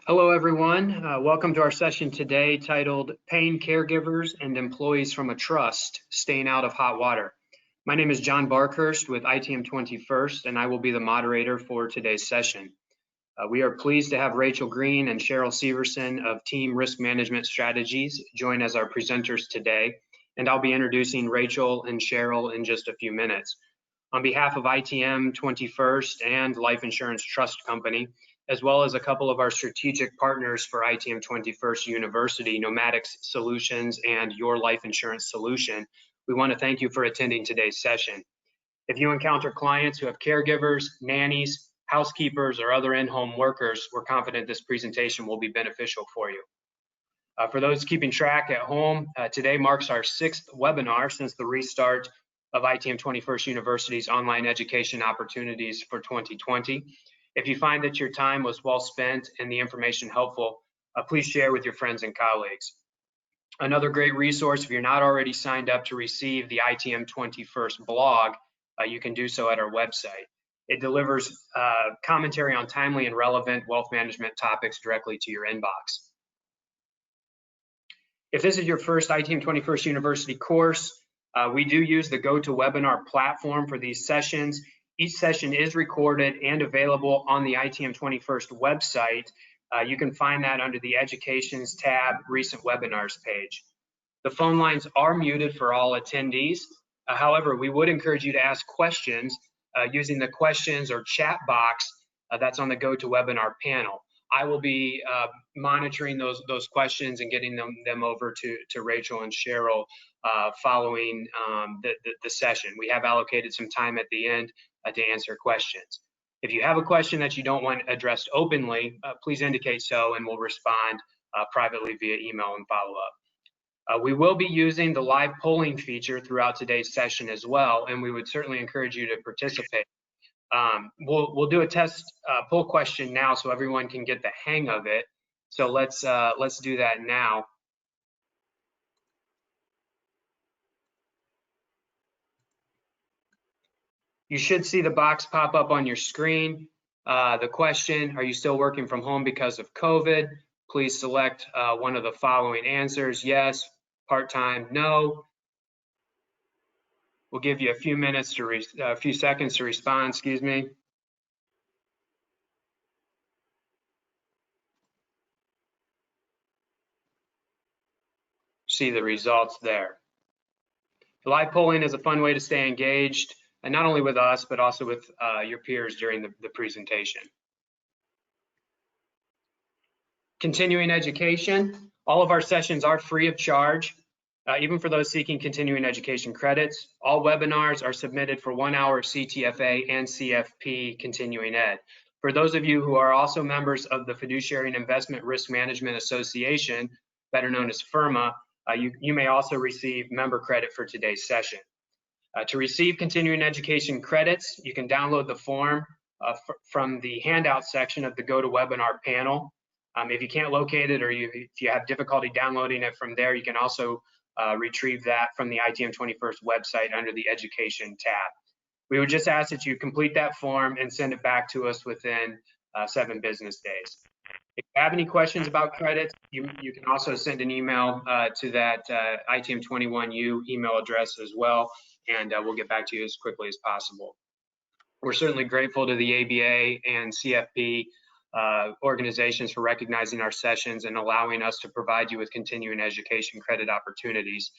Hello, everyone. Welcome to our session today titled Paying Caregivers and Employees from a Trust, Staying Out of Hot Water. My name is John Barkhurst with ITM 21st, and I will be the moderator for today's session. We are pleased to have Rachel Green and Cheryl Severson of Team Risk Management Strategies join as our presenters today, and I'll be introducing Rachel and Cheryl in just a few minutes. On behalf of ITM 21st and Life Insurance Trust Company, as well as a couple of our strategic partners for ITM 21st University, Nomadics Solutions and Your Life Insurance Solution, we want to thank you for attending today's session. If you encounter clients who have caregivers, nannies, housekeepers, or other in-home workers, we're confident this presentation will be beneficial for you. For those keeping track at home, today marks our 6th webinar since the restart of ITM 21st University's online education opportunities for 2020. If you find that your time was well spent and the information helpful, please share with your friends and colleagues. Another great resource, if you're not already signed up to receive the ITM 21st blog, you can do so at our website. It delivers commentary on timely and relevant wealth management topics directly to your inbox. If this is your first ITM 21st University course, we do use the GoToWebinar platform for these sessions. Each session is recorded and available on the ITM 21st website. You can find that under the Educations tab, Recent Webinars page. The phone lines are muted for all attendees. However, we would encourage you to ask questions using the questions or chat box that's on the GoToWebinar panel. I will be monitoring those questions and getting them over to Rachel and Cheryl following the session. We have allocated some time at the end to answer questions. If you have a question that you don't want addressed openly, please indicate so and we'll respond privately via email and follow up. We will be using the live polling feature throughout today's session as well, and we would certainly encourage you to participate. We'll do a test poll question now so everyone can get the hang of it. So let's do that now. You should see the box pop up on your screen. The question, are you still working from home because of COVID? Please select one of the following answers: yes, part-time, no. We'll give you a few minutes a few seconds to respond, excuse me. See the results there. Live polling is a fun way to stay engaged, and not only with us, but also with your peers during the presentation. Continuing education, all of our sessions are free of charge, even for those seeking continuing education credits. All webinars are submitted for 1 hour of CTFA and CFP continuing ed. For those of you who are also members of the Fiduciary and Investment Risk Management Association, better known as FIRMA, you may also receive member credit for today's session. To receive continuing education credits, you can download the form from the handout section of the GoToWebinar panel. If you can't locate it, or if you have difficulty downloading it from there, you can also retrieve that from the ITM 21st website under the Education tab. We would just ask that you complete that form and send it back to us within 7 business days. If you have any questions about credits, you can also send an email to that ITM 21U email address as well, and we'll get back to you as quickly as possible. We're certainly grateful to the ABA and CFP organizations for recognizing our sessions and allowing us to provide you with continuing education credit opportunities.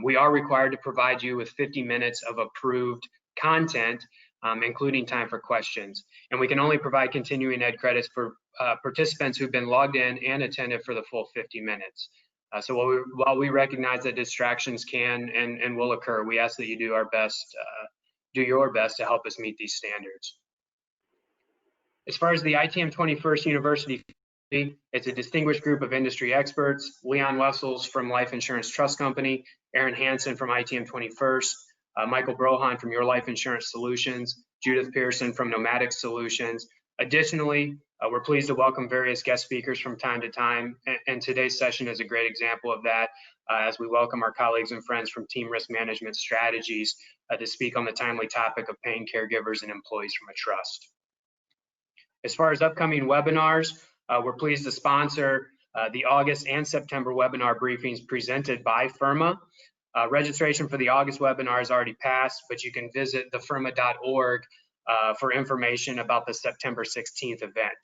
We are required to provide you with 50 minutes of approved content, including time for questions. And we can only provide continuing ed credits for participants who've been logged in and attended for the full 50 minutes. So while we recognize that distractions can and will occur, we ask that you do your best to help us meet these standards. As far as the ITM 21st University, it's a distinguished group of industry experts: Leon Wessels from Life Insurance Trust Company, Aaron Hansen from ITM 21st, Michael Brohan from Your Life Insurance Solutions, Judith Pearson from Nomadics Solutions. Additionally, we're pleased to welcome various guest speakers from time to time, and today's session is a great example of that, as we welcome our colleagues and friends from Team Risk Management Strategies to speak on the timely topic of paying caregivers and employees from a trust. As far as upcoming webinars, We're pleased to sponsor the August and September webinar briefings presented by FIRMA. Registration for the August webinar has already passed, but you can visit thefirma.org for information about the September 16th event.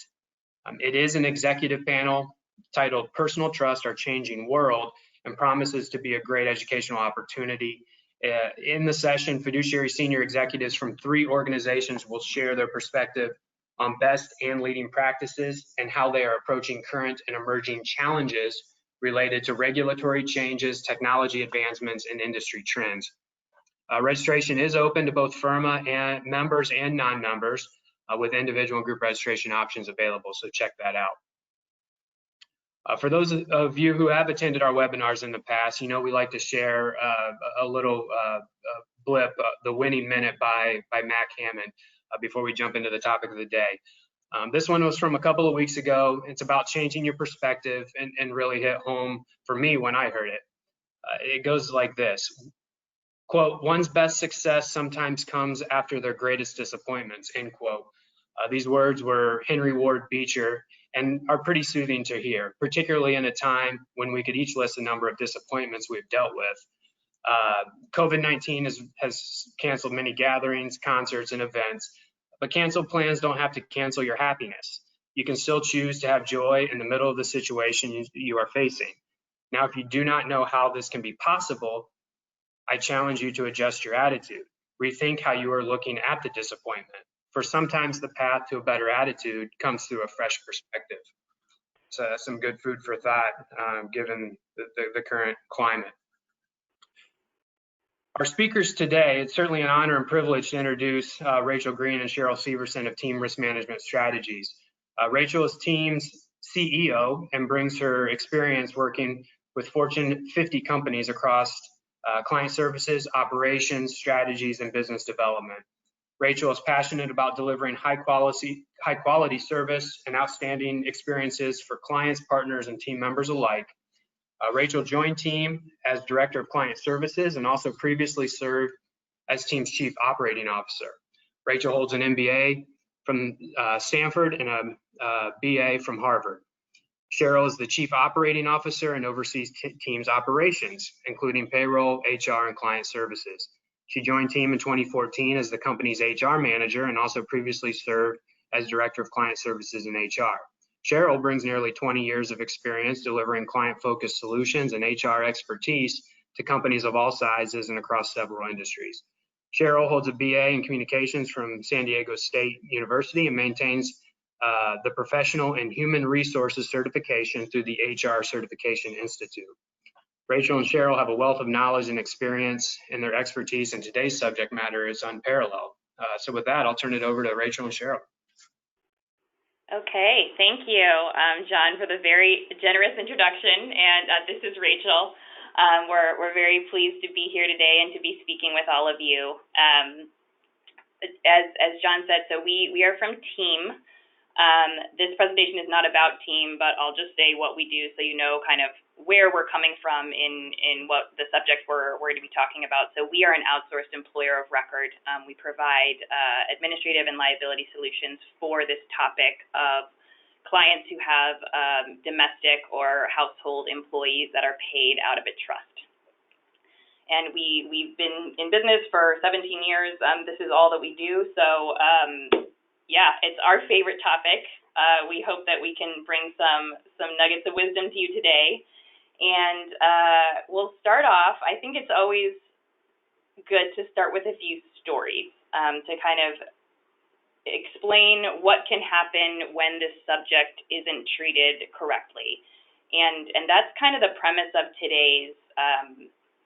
It is an executive panel titled Personal Trust, Our Changing World, and promises to be a great educational opportunity. In the session, fiduciary senior executives from 3 organizations will share their perspective on best and leading practices and how they are approaching current and emerging challenges related to regulatory changes, technology advancements, and industry trends. Registration is open to both FIRMA and members and non-members with individual and group registration options available, so check that out. For those of you who have attended our webinars in the past, you know we like to share a little blip, the winning minute by Mac Hammond, before we jump into the topic of the day. This one was from a couple of weeks ago. It's about changing your perspective and really hit home for me when I heard it. It goes like this. Quote, one's best success sometimes comes after their greatest disappointments, end quote. These words were Henry Ward Beecher and are pretty soothing to hear, particularly in a time when we could each list a number of disappointments we've dealt with. COVID-19 has canceled many gatherings, concerts, and events, but canceled plans don't have to cancel your happiness. You can still choose to have joy in the middle of the situation you are facing. Now, if you do not know how this can be possible, I challenge you to adjust your attitude. Rethink how you are looking at the disappointment. For sometimes the path to a better attitude comes through a fresh perspective. So some good food for thought given the current climate. Our speakers today, it's certainly an honor and privilege to introduce Rachel Green and Cheryl Severson of Team Risk Management Strategies. Rachel is Team's CEO and brings her experience working with Fortune 50 companies across client services, operations, strategies, and business development. Rachel is passionate about delivering high quality service and outstanding experiences for clients, partners, and team members alike. Rachel joined Team as Director of Client Services and also previously served as Team's Chief Operating Officer. Rachel holds an MBA from Stanford and a BA from Harvard. Cheryl is the Chief Operating Officer and oversees Team's operations, including payroll, HR, and client services. She joined Team in 2014 as the company's HR manager and also previously served as Director of Client Services and HR. Cheryl brings nearly 20 years of experience delivering client-focused solutions and HR expertise to companies of all sizes and across several industries. Cheryl holds a BA in communications from San Diego State University and maintains the Professional and Human Resources certification through the HR Certification Institute. Rachel and Cheryl have a wealth of knowledge and experience, and their expertise in today's subject matter is unparalleled. So with that, I'll turn it over to Rachel and Cheryl. Okay, thank you, John, for the very generous introduction. And this is Rachel. We're very pleased to be here today and to be speaking with all of you. As John said, so we are from Team. This presentation is not about Team, but I'll just say what we do so you know kind of where we're coming from in what the subject we're going to be talking about. So we are an outsourced employer of record. We provide administrative and liability solutions for this topic of clients who have domestic or household employees that are paid out of a trust. And we've been in business for 17 years. This is all that we do. So yeah, it's our favorite topic. We hope that we can bring some nuggets of wisdom to you today. And we'll start off, I think it's always good to start with a few stories to kind of explain what can happen when this subject isn't treated correctly. And that's kind of the premise of today's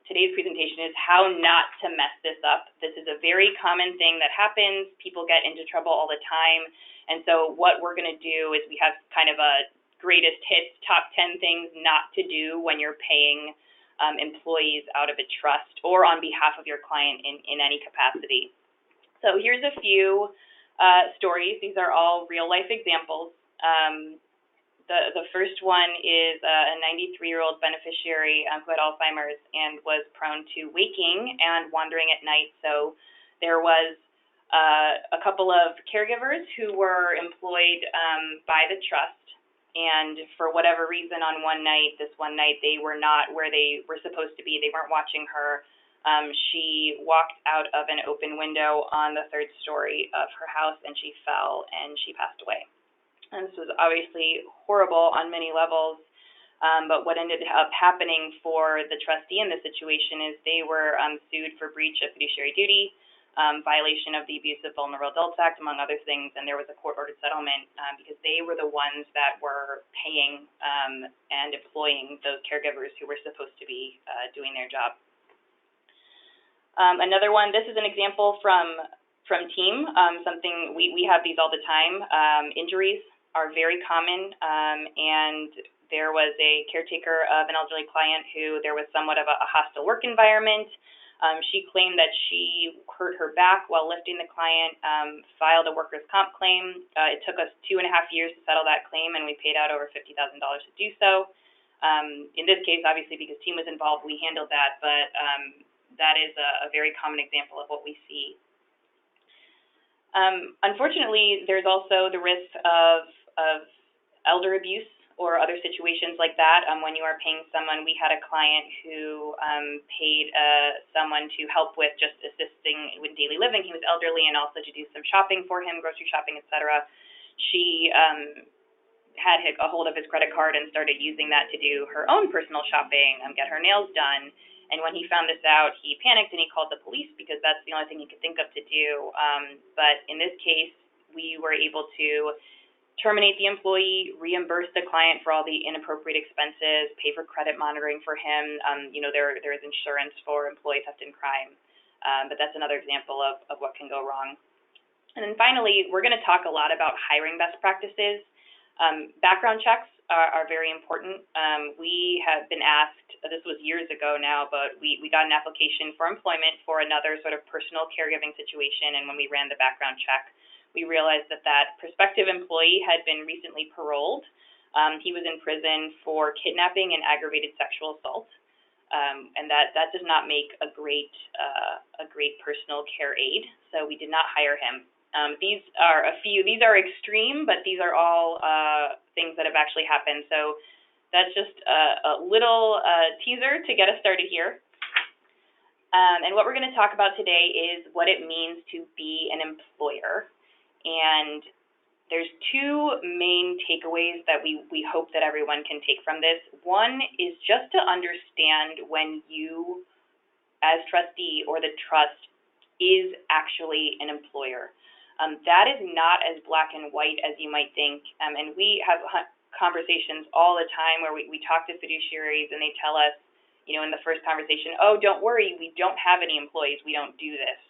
presentation, is how not to mess this up. This is a very common thing that happens. People get into trouble all the time. And so what we're going to do is we have kind of a greatest hits, top 10 things not to do when you're paying employees out of a trust or on behalf of your client in any capacity. So here's a few stories. These are all real life examples. The first one is a 93-year-old beneficiary who had Alzheimer's and was prone to waking and wandering at night. So there was a couple of caregivers who were employed by the trust and for whatever reason this one night, they were not where they were supposed to be. They weren't watching her. She walked out of an open window on the 3rd story of her house, and she fell and she passed away. And this was obviously horrible on many levels, but what ended up happening for the trustee in this situation is they were sued for breach of fiduciary duty, violation of the Abusive Vulnerable Adults Act, among other things, and there was a court-ordered settlement because they were the ones that were paying and employing those caregivers who were supposed to be doing their job. Another one, this is an example from team, something we have these all the time. Injuries are very common, and there was a caretaker of an elderly client who there was somewhat of a hostile work environment. She claimed that she hurt her back while lifting the client, filed a workers' comp claim. It took us 2.5 years to settle that claim, and we paid out over $50,000 to do so. In this case, obviously, because team was involved, we handled that, but that is a very common example of what we see. Unfortunately, there's also the risk of elder abuse or other situations like that. When you are paying someone, we had a client who paid someone to help with just assisting with daily living. He was elderly, and also to do some shopping for him, grocery shopping, etc. She had a hold of his credit card and started using that to do her own personal shopping, get her nails done. And when he found this out, he panicked and he called the police because that's the only thing he could think of to do. But in this case, we were able to terminate the employee, reimburse the client for all the inappropriate expenses, pay for credit monitoring for him. There is insurance for employee theft and crime. But that's another example of what can go wrong. And then finally, we're going to talk a lot about hiring best practices. Background checks are very important. We have been asked, this was years ago now, but we got an application for employment for another sort of personal caregiving situation, and when we ran the background check, we realized that prospective employee had been recently paroled. He was in prison for kidnapping and aggravated sexual assault, and that does not make a great personal care aide, so we did not hire him. These are extreme, but these are all things that have actually happened. So that's just a little teaser to get us started here. And what we're going to talk about today is what it means to be an employer. And there's 2 main takeaways that we hope that everyone can take from this. One is just to understand when you, as trustee or the trust, is actually an employer. That is not as black and white as you might think, and we have conversations all the time where we talk to fiduciaries and they tell us, in the first conversation, oh, don't worry, we don't have any employees, we don't do this.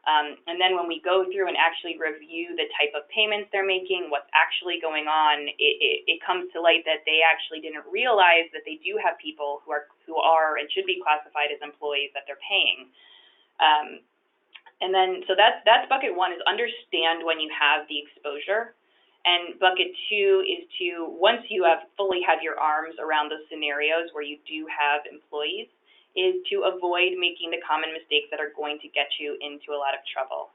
And then when we go through and actually review the type of payments they're making, what's actually going on, it comes to light that they actually didn't realize that they do have people who are and should be classified as employees that they're paying. And then, so that's bucket 1, is understand when you have the exposure. And bucket 2 is to, once you fully have your arms around those scenarios where you do have employees, is to avoid making the common mistakes that are going to get you into a lot of trouble.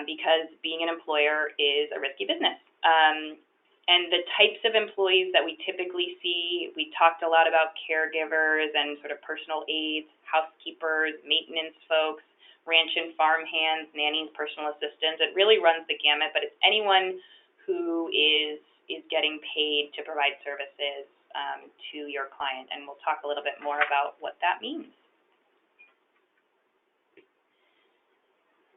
Because being an employer is a risky business. And the types of employees that we typically see, we talked a lot about caregivers and sort of personal aides, housekeepers, maintenance folks, ranch and farm hands, nannies, personal assistants. It really runs the gamut, but it's anyone who is getting paid to provide services to your client, and we'll talk a little bit more about what that means.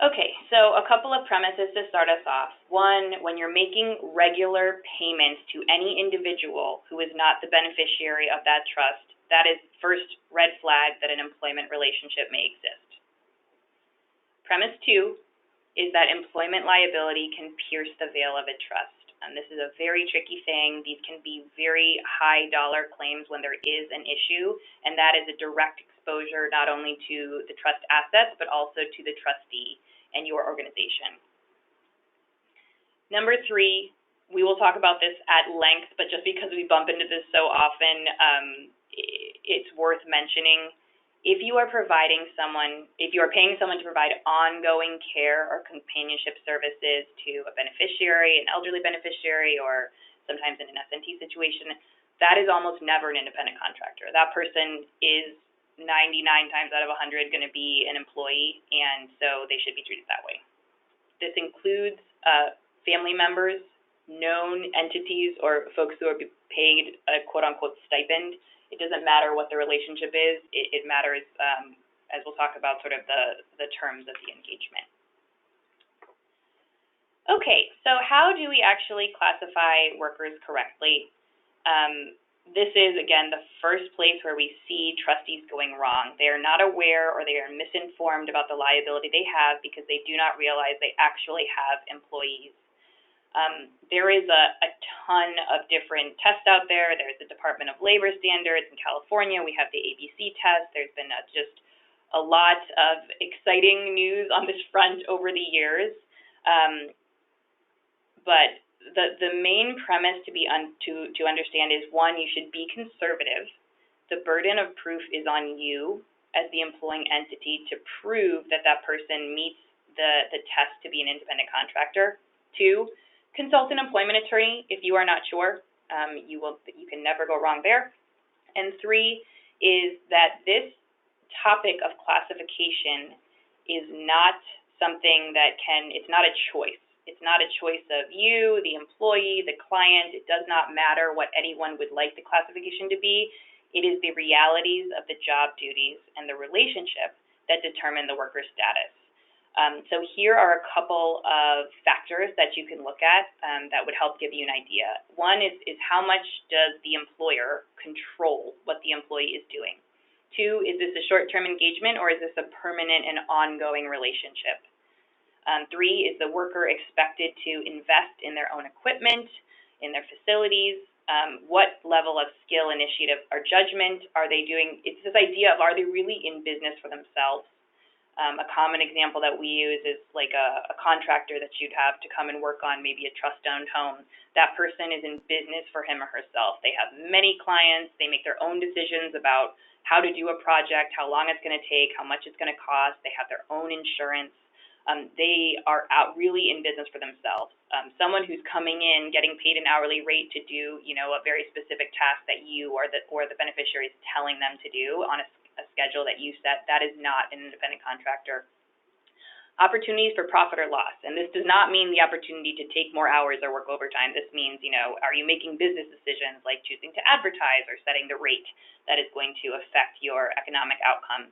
Okay, so a couple of premises to start us off. 1, when you're making regular payments to any individual who is not the beneficiary of that trust, that is first red flag that an employment relationship may exist. Premise 2 is that employment liability can pierce the veil of a trust. And this is a very tricky thing. These can be very high dollar claims when there is an issue, and that is a direct exposure not only to the trust assets, but also to the trustee and your organization. Number 3, we will talk about this at length, but just because we bump into this so often, it's worth mentioning. If you are paying someone to provide ongoing care or companionship services to a beneficiary, an elderly beneficiary, or sometimes in an S&T situation, that is almost never an independent contractor. That person is 99 times out of 100 going to be an employee, and so they should be treated that way. This includes family members, known entities, or folks who are paid a quote-unquote stipend. It doesn't matter what the relationship is. It matters, as we'll talk about, sort of the terms of the engagement. Okay, so how do we actually classify workers correctly? This is, again, the first place where we see trustees going wrong. They are not aware or they are misinformed about the liability they have because they do not realize they actually have employees. There is a ton of different tests out there. There's the Department of Labor standards in California. We have the ABC test. There's been just a lot of exciting news on this front over the years. But the main premise to understand is, one, you should be conservative. The burden of proof is on you as the employing entity to prove that that person meets the test to be an independent contractor. Two, consult an employment attorney if you are not sure. You can never go wrong there. And three is that this topic of classification is not something that it's not a choice. It's not a choice of you, the employee, the client. It does not matter what anyone would like the classification to be. It is the realities of the job duties and the relationship that determine the worker's status. So here are a couple of factors that you can look at that would help give you an idea. One is how much does the employer control what the employee is doing? Two, is this a short-term engagement or is this a permanent and ongoing relationship? Three, is the worker expected to invest in their own equipment, in their facilities? What level of skill, initiative, or judgment are they doing? It's this idea of, are they really in business for themselves? A common example that we use is like a contractor that you'd have to come and work on maybe a trust-owned home. That person is in business for him or herself. They have many clients. They make their own decisions about how to do a project, how long it's going to take, how much it's going to cost. They have their own insurance. They are out really in business for themselves. Someone who's coming in, getting paid an hourly rate to do, a very specific task that you or the beneficiary is telling them to do on a schedule that you set, that is not an independent contractor. Opportunities for profit or loss, and this does not mean the opportunity to take more hours or work overtime. This means, are you making business decisions like choosing to advertise or setting the rate that is going to affect your economic outcomes?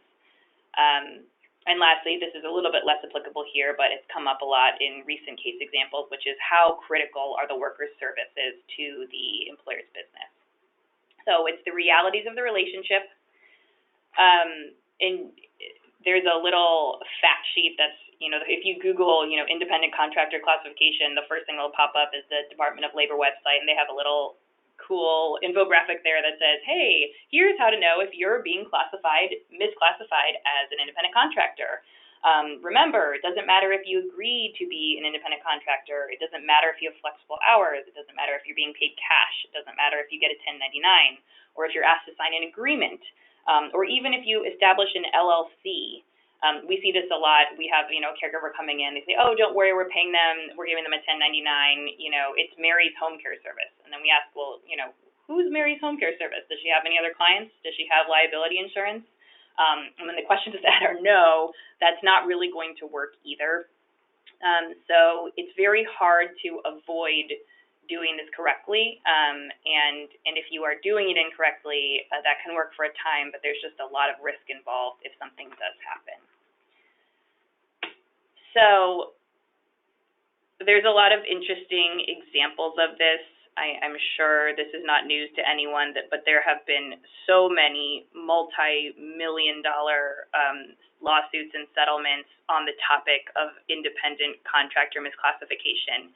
And lastly, this is a little bit less applicable here, but it's come up a lot in recent case examples, which is how critical are the workers' services to the employer's business. So it's the realities of the relationship. And there's a little fact sheet that's, if you Google, independent contractor classification, the first thing that'll pop up is the Department of Labor website, and they have a little cool infographic there that says, hey, here's how to know if you're being misclassified as an independent contractor. Remember, it doesn't matter if you agree to be an independent contractor. It doesn't matter if you have flexible hours. It doesn't matter if you're being paid cash. It doesn't matter if you get a 1099 or if you're asked to sign an agreement, or even if you establish an LLC. We see this a lot. We have, a caregiver coming in. They say, oh, don't worry, we're paying them. We're giving them a 1099. It's Mary's Home Care Service. And then we ask, well, who's Mary's Home Care Service? Does she have any other clients? Does she have liability insurance? And when the question is that or no, that's not really going to work either. So it's very hard to avoid doing this correctly. And if you are doing it incorrectly, that can work for a time, but there's just a lot of risk involved if something does happen. So there's a lot of interesting examples of this. I'm sure this is not news to anyone, but there have been so many multi-million-dollar lawsuits and settlements on the topic of independent contractor misclassification.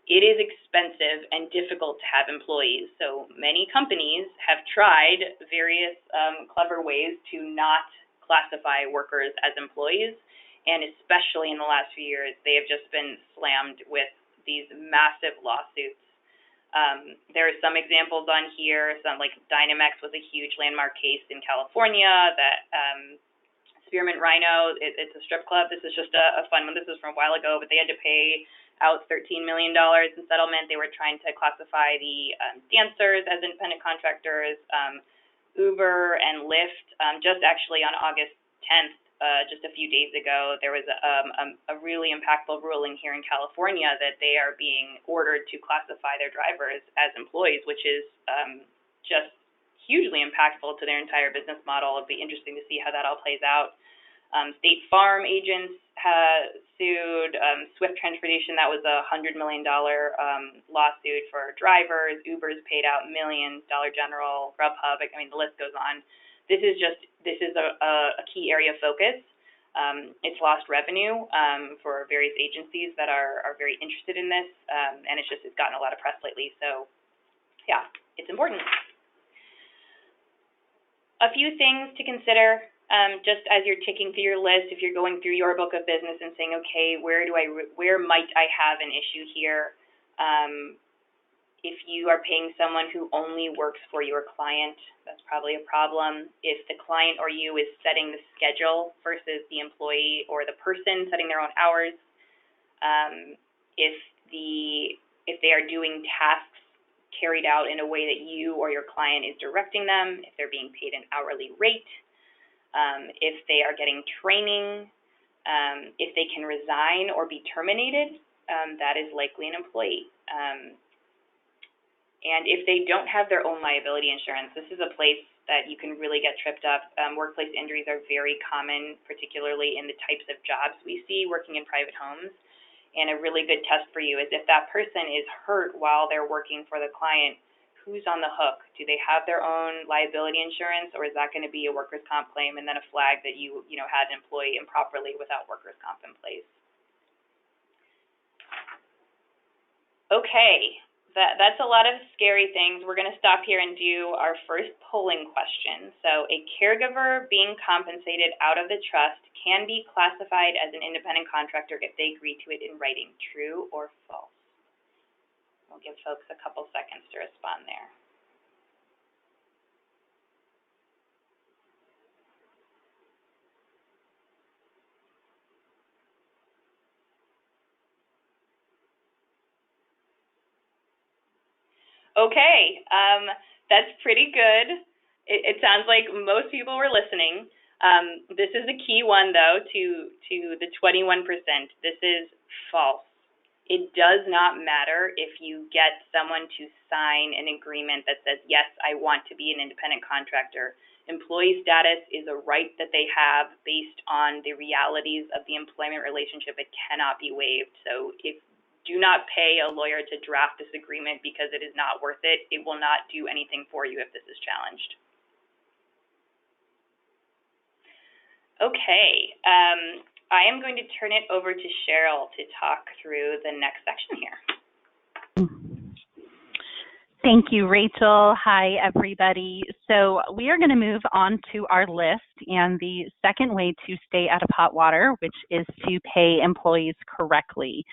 It is expensive and difficult to have employees, so many companies have tried various clever ways to not classify workers as employees, and especially in the last few years, they have just been slammed with these massive lawsuits. There are some examples on here. Some, like Dynamex was a huge landmark case in California. That Spearmint Rhino, it's a strip club. This is just a fun one. This is from a while ago, but they had to pay out $13 million in settlement. They were trying to classify the dancers as independent contractors. Uber and Lyft, just actually on August 10th, just a few days ago, there was a really impactful ruling here in California that they are being ordered to classify their drivers as employees, which is just hugely impactful to their entire business model. It'll be interesting to see how that all plays out. State Farm agents sued. Swift Transportation, that was a $100 million lawsuit for drivers. Uber's paid out millions. Dollar General, Grubhub, I mean, the list goes on. This is a key area of focus. It's lost revenue for various agencies that are very interested in this, and it's gotten a lot of press lately. So, yeah, it's important. A few things to consider. Just as you're ticking through your list, if you're going through your book of business and saying, okay, where might I have an issue here? If you are paying someone who only works for your client, that's probably a problem. If the client or you is setting the schedule versus the employee or the person setting their own hours, if they are doing tasks carried out in a way that you or your client is directing them, if they're being paid an hourly rate, if they are getting training, if they can resign or be terminated, that is likely an employee. And if they don't have their own liability insurance, this is a place that you can really get tripped up. Workplace injuries are very common, particularly in the types of jobs we see working in private homes. And a really good test for you is if that person is hurt while they're working for the client, who's on the hook? Do they have their own liability insurance, or is that going to be a workers' comp claim and then a flag that you had an employee improperly without workers' comp in place? Okay, that's a lot of scary things. We're going to stop here and do our first polling question. So a caregiver being compensated out of the trust can be classified as an independent contractor if they agree to it in writing. True or false? We'll give folks a couple seconds to respond there. Okay, that's pretty good. It sounds like most people were listening. This is a key one, though, to the 21%. This is false. It does not matter if you get someone to sign an agreement that says, yes, I want to be an independent contractor. Employee status is a right that they have based on the realities of the employment relationship. It cannot be waived. So do not pay a lawyer to draft this agreement because it is not worth it. It will not do anything for you if this is challenged. Okay. I am going to turn it over to Cheryl to talk through the next section here. Thank you, Rachel. Hi, everybody. So we are going to move on to our list and the second way to stay out of hot water, which is to pay employees correctly.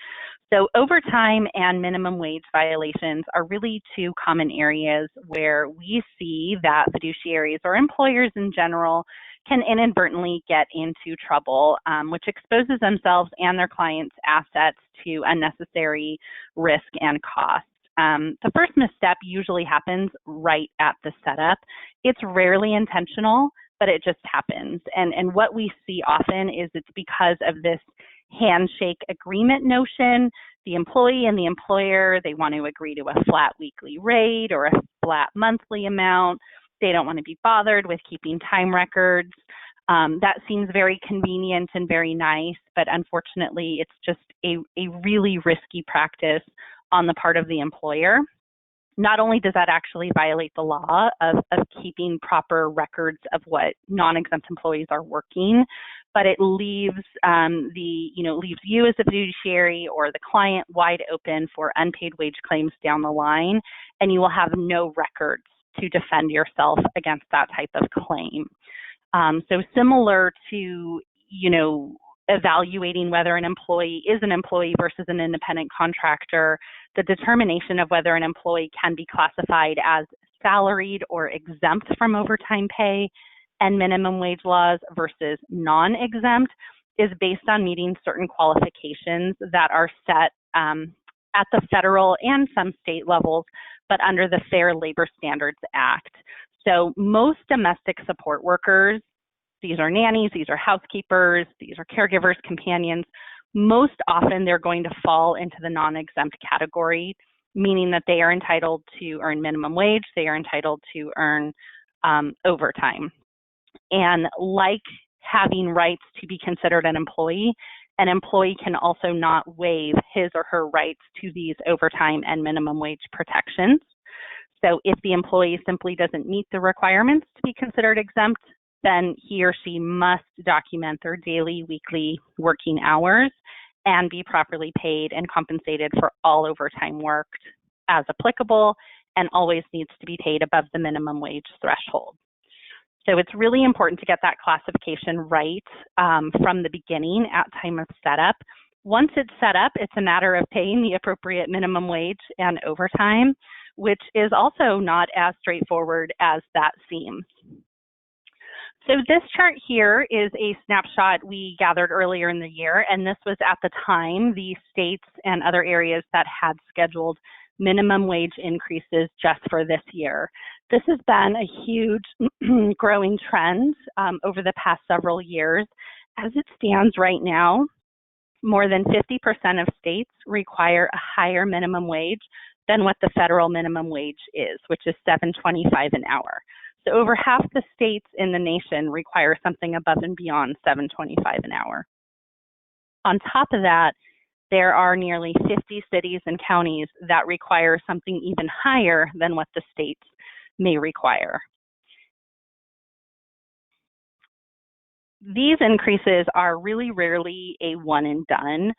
So overtime and minimum wage violations are really two common areas where we see that fiduciaries or employers in general can inadvertently get into trouble, which exposes themselves and their clients' assets to unnecessary risk and cost. The first misstep usually happens right at the setup. It's rarely intentional, but it just happens. And what we see often is it's because of this handshake agreement notion. The employee and the employer, they want to agree to a flat weekly rate or a flat monthly amount. They don't want to be bothered with keeping time records. That seems very convenient and very nice, but unfortunately, it's just a really risky practice on the part of the employer. Not only does that actually violate the law of keeping proper records of what non-exempt employees are working, but it leaves leaves you as a fiduciary or the client wide open for unpaid wage claims down the line, and you will have no records to defend yourself against that type of claim. So similar to, evaluating whether an employee is an employee versus an independent contractor, the determination of whether an employee can be classified as salaried or exempt from overtime pay and minimum wage laws versus non-exempt is based on meeting certain qualifications that are set at the federal and some state levels, but under the Fair Labor Standards Act. So most domestic support workers, these are nannies, these are housekeepers, these are caregivers, companions, most often they're going to fall into the non-exempt category, meaning that they are entitled to earn minimum wage, they are entitled to earn overtime. And like having rights to be considered an employee can also not waive his or her rights to these overtime and minimum wage protections. So if the employee simply doesn't meet the requirements to be considered exempt, then he or she must document their daily, weekly working hours and be properly paid and compensated for all overtime worked as applicable, and always needs to be paid above the minimum wage threshold. So it's really important to get that classification right from the beginning at time of setup. Once it's set up, it's a matter of paying the appropriate minimum wage and overtime, which is also not as straightforward as that seems. So this chart here is a snapshot we gathered earlier in the year, and this was at the time the states and other areas that had scheduled minimum wage increases just for this year. This has been a huge growing trend over the past several years. As it stands right now, more than 50% of states require a higher minimum wage than what the federal minimum wage is, which is $7.25 an hour. So over half the states in the nation require something above and beyond $7.25 an hour. On top of that, there are nearly 50 cities and counties that require something even higher than what the states may require. These increases are really rarely a one and done.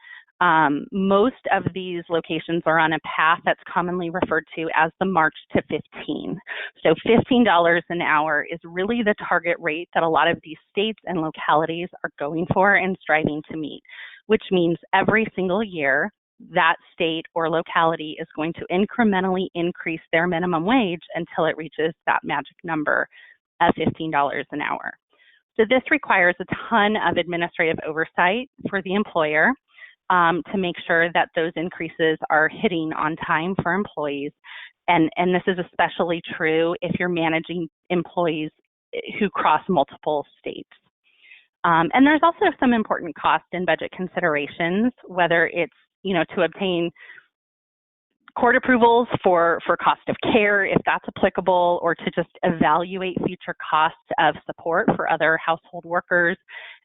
Most of these locations are on a path that's commonly referred to as the March to 15. So $15 an hour is really the target rate that a lot of these states and localities are going for and striving to meet, which means every single year that state or locality is going to incrementally increase their minimum wage until it reaches that magic number of $15 an hour. So this requires a ton of administrative oversight for the employer to make sure that those increases are hitting on time for employees. And this is especially true if you're managing employees who cross multiple states. And there's also some important cost and budget considerations, whether it's, to obtain court approvals for cost of care, if that's applicable, or to just evaluate future costs of support for other household workers.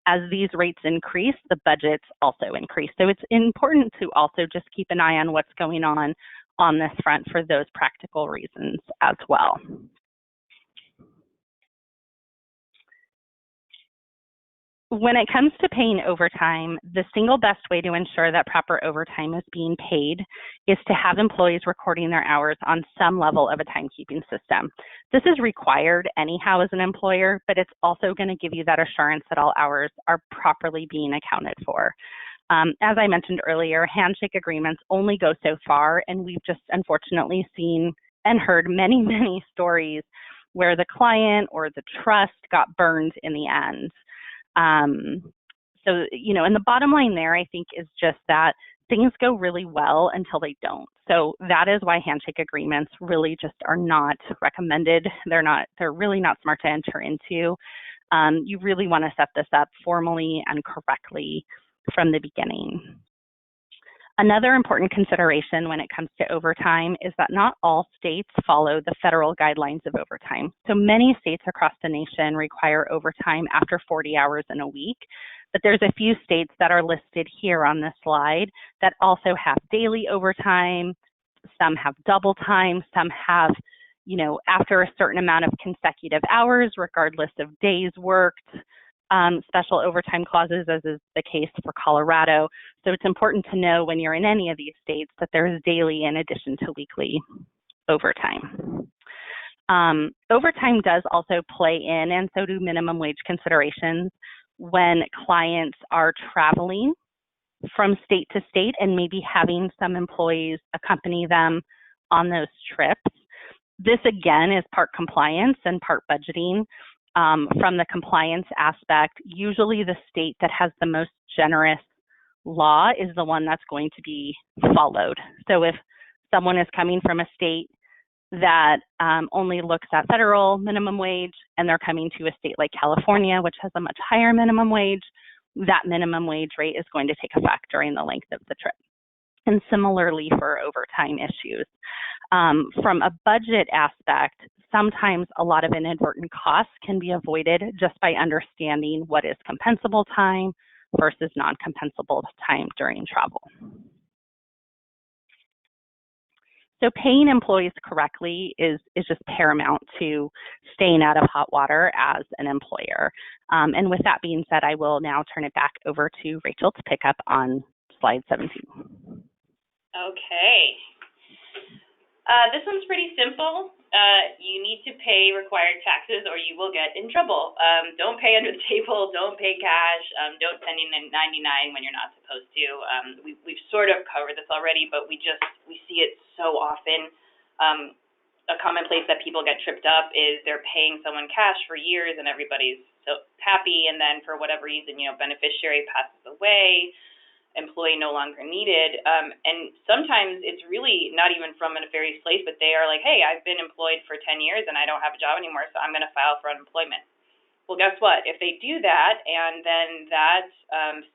As these rates increase, the budgets also increase. So it's important to also just keep an eye on what's going on this front for those practical reasons as well. When it comes to paying overtime, the single best way to ensure that proper overtime is being paid is to have employees recording their hours on some level of a timekeeping system. This is required anyhow as an employer, but it's also going to give you that assurance that all hours are properly being accounted for. As I mentioned earlier, handshake agreements only go so far, and we've just unfortunately seen and heard many, many stories where the client or the trust got burned in the end. So, and the bottom line there, I think, is just that things go really well until they don't. So that is why handshake agreements really just are not recommended. They're really not smart to enter into. You really want to set this up formally and correctly from the beginning. Another important consideration when it comes to overtime is that not all states follow the federal guidelines of overtime. So many states across the nation require overtime after 40 hours in a week, but there's a few states that are listed here on this slide that also have daily overtime. Some have double time, some have, after a certain amount of consecutive hours, regardless of days worked. Special overtime clauses, as is the case for Colorado. So it's important to know when you're in any of these states that there's daily in addition to weekly overtime. Overtime does also play in, and so do minimum wage considerations, when clients are traveling from state to state and maybe having some employees accompany them on those trips. This, again, is part compliance and part budgeting. From the compliance aspect, usually the state that has the most generous law is the one that's going to be followed. So if someone is coming from a state that only looks at federal minimum wage and they're coming to a state like California, which has a much higher minimum wage, that minimum wage rate is going to take effect during the length of the trip. And similarly for overtime issues. From a budget aspect, sometimes a lot of inadvertent costs can be avoided just by understanding what is compensable time versus non-compensable time during travel. So paying employees correctly is just paramount to staying out of hot water as an employer. And with that being said, I will now turn it back over to Rachel to pick up on slide 17. Okay. This one's pretty simple. You need to pay required taxes or you will get in trouble. Don't pay under the table, don't pay cash, don't send in a 99 when you're not supposed to. We've sort of covered this already, but we see it so often. A common place that people get tripped up is they're paying someone cash for years and everybody's so happy, and then for whatever reason, beneficiary passes away, employee no longer needed, and sometimes it's really not even from a nefarious place, but they are like, hey, I've been employed for 10 years and I don't have a job anymore, so I'm going to file for unemployment. Well, guess what? If they do that and then that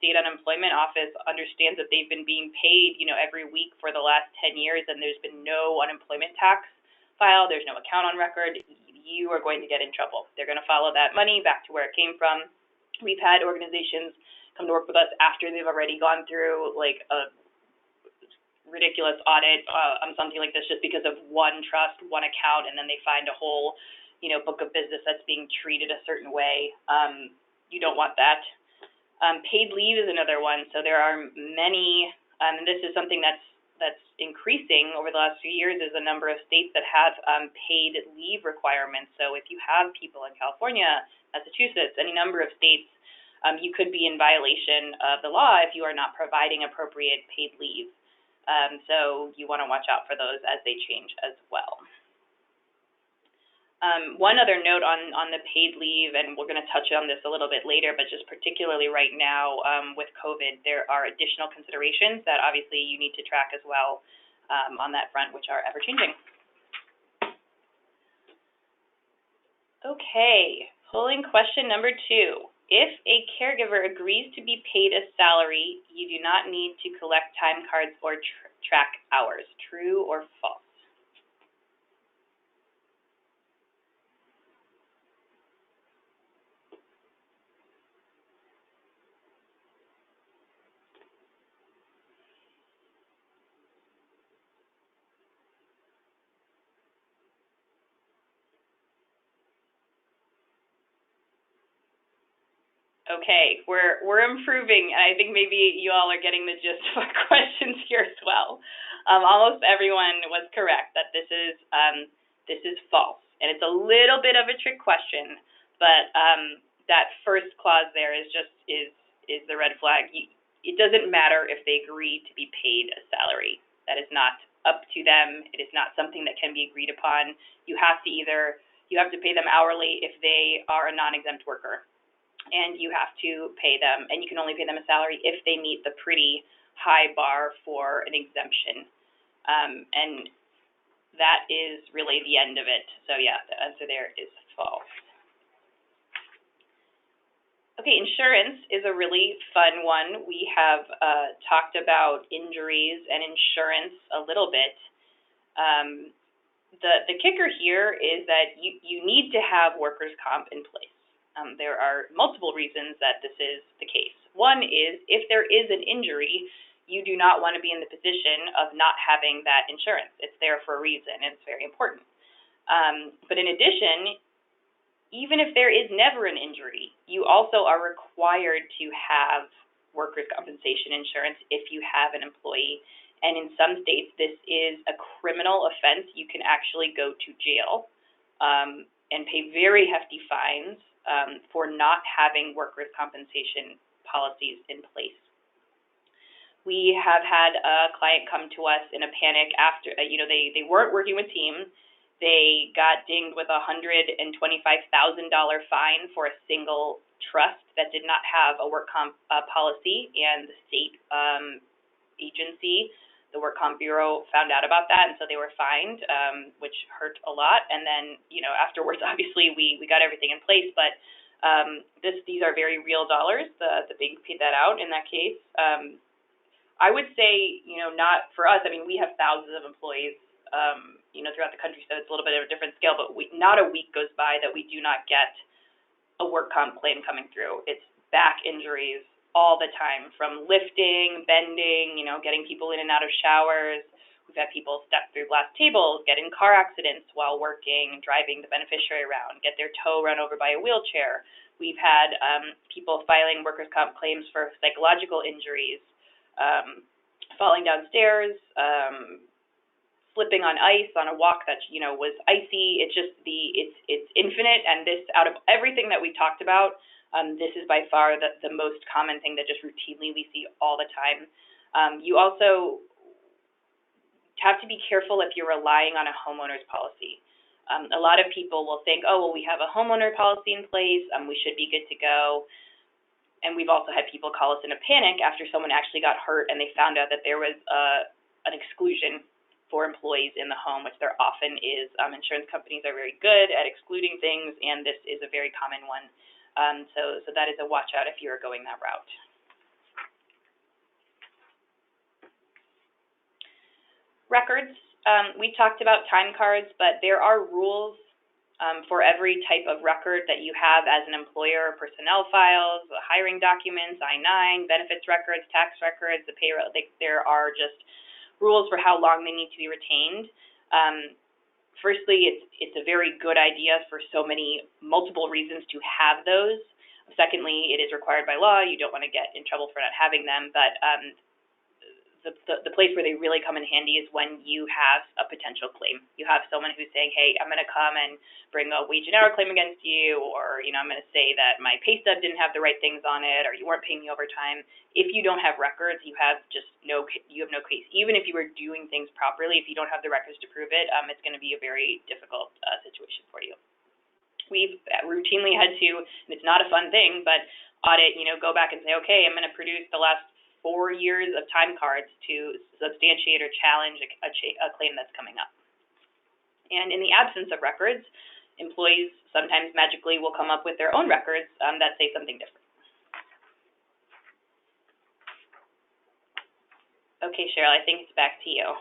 state unemployment office understands that they've been being paid, every week for the last 10 years and there's been no unemployment tax filed, there's no account on record, you are going to get in trouble. They're going to follow that money back to where it came from. We've had organizations come to work with us after they've already gone through like a ridiculous audit on something like this just because of one trust, one account, and then they find a whole, book of business that's being treated a certain way. You don't want that. Paid leave is another one. So there are many, and this is something that's increasing over the last few years, is a number of states that have paid leave requirements. So if you have people in California, Massachusetts, any number of states, you could be in violation of the law if you are not providing appropriate paid leave. So you want to watch out for those as they change as well. One other note on the paid leave, and we're going to touch on this a little bit later, but just particularly right now with COVID, there are additional considerations that obviously you need to track as well on that front, which are ever-changing. Okay, polling question number 2. If a caregiver agrees to be paid a salary, you do not need to collect time cards or track hours. True or false? Okay, we're improving, and I think maybe you all are getting the gist of our questions here as well. Almost everyone was correct that this is false, and it's a little bit of a trick question, but that first clause there is the red flag. It doesn't matter if they agree to be paid a salary. That is not up to them. It is not something that can be agreed upon. You have to pay them hourly if they are a non-exempt worker, and you have to pay them, and you can only pay them a salary if they meet the pretty high bar for an exemption. And that is really the end of it. So yeah, the answer there is false. Okay, insurance is a really fun one. We have talked about injuries and insurance a little bit. The kicker here is that you need to have workers' comp in place. There are multiple reasons that this is the case. One is if there is an injury, you do not want to be in the position of not having that insurance. It's there for a reason, and it's very important. But in addition, even if there is never an injury, you also are required to have workers' compensation insurance if you have an employee. And in some states, this is a criminal offense. You can actually go to jail and pay very hefty fines for not having workers' compensation policies in place. We have had a client come to us in a panic after, they weren't working with team. They got dinged with a $125,000 fine for a single trust that did not have a work comp policy, and the state agency, the Work Comp Bureau, found out about that, and so they were fined, which hurt a lot. And then, afterwards, obviously, we got everything in place, but these are very real dollars. The bank paid that out in that case. I would say, not for us. I mean, we have thousands of employees, throughout the country, so it's a little bit of a different scale, but not a week goes by that we do not get a work comp claim coming through. It's back injuries all the time, from lifting, bending, getting people in and out of showers. We've had people step through glass tables, get in car accidents while working, driving the beneficiary around, get their toe run over by a wheelchair. We've had people filing workers' comp claims for psychological injuries, falling downstairs, slipping on ice on a walk that was icy. It's just it's infinite, and this, out of everything that we talked about, this is by far the most common thing that just routinely we see all the time. You also have to be careful if you're relying on a homeowner's policy. A lot of people will think, oh, well, we have a homeowner policy in place, we should be good to go. And we've also had people call us in a panic after someone actually got hurt and they found out that there was an exclusion for employees in the home, which there often is. Insurance companies are very good at excluding things, and this is a very common one. So that is a watch out if you are going that route. Records. We talked about time cards, but there are rules for every type of record that you have as an employer: personnel files, hiring documents, I-9, benefits records, tax records, the payroll. There are just rules for how long they need to be retained. Firstly, it's a very good idea for multiple reasons to have those. Secondly, it is required by law. You don't want to get in trouble for not having them, but the place where they really come in handy is when you have a potential claim. You have someone who's saying, hey, I'm going to come and bring a wage and hour claim against you, or I'm going to say that my pay stub didn't have the right things on it, or you weren't paying me overtime. If you don't have records, you have no case. Even if you were doing things properly, if you don't have the records to prove it, it's going to be a very difficult situation for you. We've routinely had to, and it's not a fun thing, but audit, go back and say, okay, I'm going to produce the last 4 years of time cards to substantiate or challenge a claim that's coming up. And in the absence of records, employees sometimes magically will come up with their own records that say something different. Okay, Cheryl, I think it's back to you.